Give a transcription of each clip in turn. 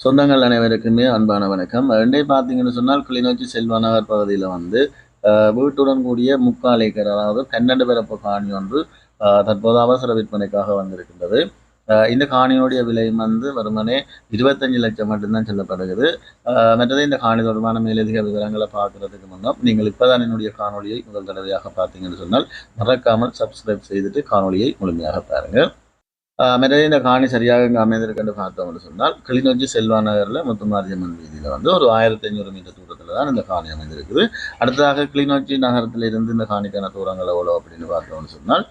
சொந்தங்கள் அனைவருக்குமே அன்பான வணக்கம். ரெண்டே பார்த்தீங்கன்னு சொன்னால் கிளிநொச்சி செல்வா நகர் பகுதியில் வந்து வீட்டுடன் கூடிய 3/4 ஏக்கர் அதாவது 12 பரப்பு காணி ஒன்று தற்போது அவசர விற்பனைக்காக வந்திருக்கின்றது. இந்த காணியினுடைய விலை வந்து வெறுமனே 25 லட்சம் மட்டும்தான் சொல்லப்படுகிறது. மற்றது இந்த காணி தொடர்பான மேலதிக விவரங்களை பார்க்கறதுக்கு முன்னால் நீங்கள் இப்போதான் என்னுடைய காணொலியை முதல் தடவையாக பார்த்தீங்கன்னு சொன்னால் மறக்காமல் சப்ஸ்கிரைப் செய்துட்டு காணொலியை முழுமையாக பாருங்கள். மற்றது இந்த காணி சரியாக இங்கே அமைந்திருக்குன்னு பார்த்தோம்னு சொன்னால் கிளிநொச்சி செல்வா நகரில் முத்துமாரியம்மன் வீதியில் வந்து ஒரு 1500 மீட்டர் தூரத்தில் தான் இந்த காணி அமைந்திருக்குது. அடுத்ததாக கிளிநொச்சி நகரத்தில் இருந்து இந்த காணிக்கான தூரங்கள் எவ்வளோ அப்படின்னு பார்த்தோம்னு சொன்னால்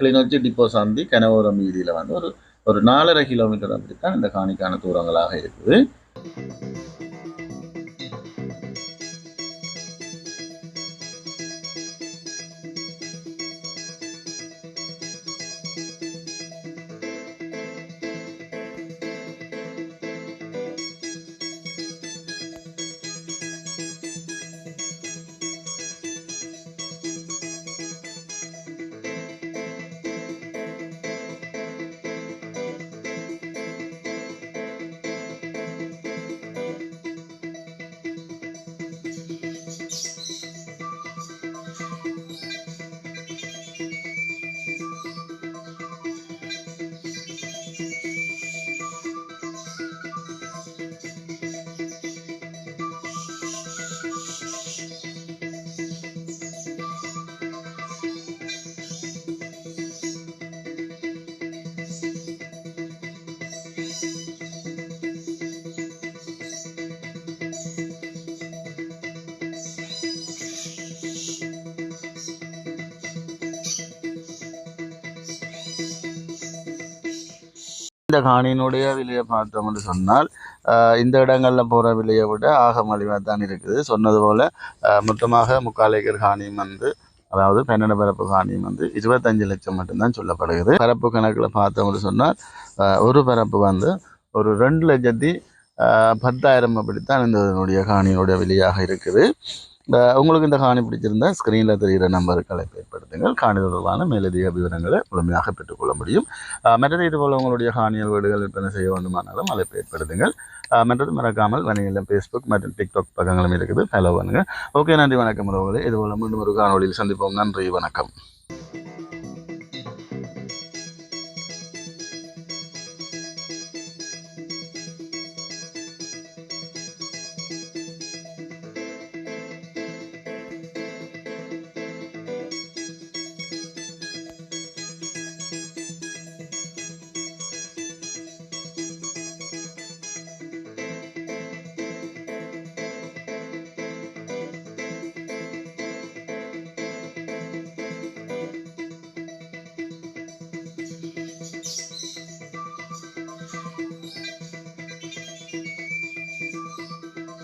கிளிநொச்சி டிப்போ சந்தி கனவோரம் வீதியில் வந்து ஒரு ஒரு 4.5 கிலோமீட்டர் அப்படித்தான் இந்த காணிக்கான தூரங்களாக இருக்குது. இந்த காணியினுடைய விலையை பார்த்தோம்னு சொன்னால் இந்த இடங்களில் போகிற விலையை விட ஆக மலிவாக தான் இருக்குது. சொன்னது போல் மொத்தமாக 3/4 ஏக்கர் காணியும் வந்து அதாவது 12 பரப்பு காணியும் வந்து 25 லட்சம் மட்டும்தான் சொல்லப்படுகிறது. பரப்பு கணக்கில் பார்த்தோம்னு சொன்னால் ஒரு பரப்பு வந்து ஒரு 2,10,000 அப்படித்தான் இந்த காணியினுடைய விலையாக இருக்குது. உங்களுக்கு இந்த காணி பிடிச்சிருந்தால் ஸ்க்ரீனில் தெரிகிற நம்பருக்கு அழைப்பு ஏற்படுத்துங்கள். காணி தொடர்பான மேலதிக விவரங்களை முழுமையாக பெற்றுக்கொள்ள முடியும். மற்றது இதுபோல் உங்களுடைய காணியல் வீடுகள் விற்பனை செய்ய வேண்டுமானாலும் அழைப்பு ஏற்படுத்துங்கள். மற்றது மறக்காமல் வணிகம் ஃபேஸ்புக் மற்றும் டிக்டாக் பக்கங்களும் இருக்குது, ஃபாலோ பண்ணுங்கள். ஓகே, நன்றி, வணக்கம் உறவுகளே. இதுபோல் மீண்டும் ஒரு காணொலியில் சந்திப்போம். நன்றி, வணக்கம்.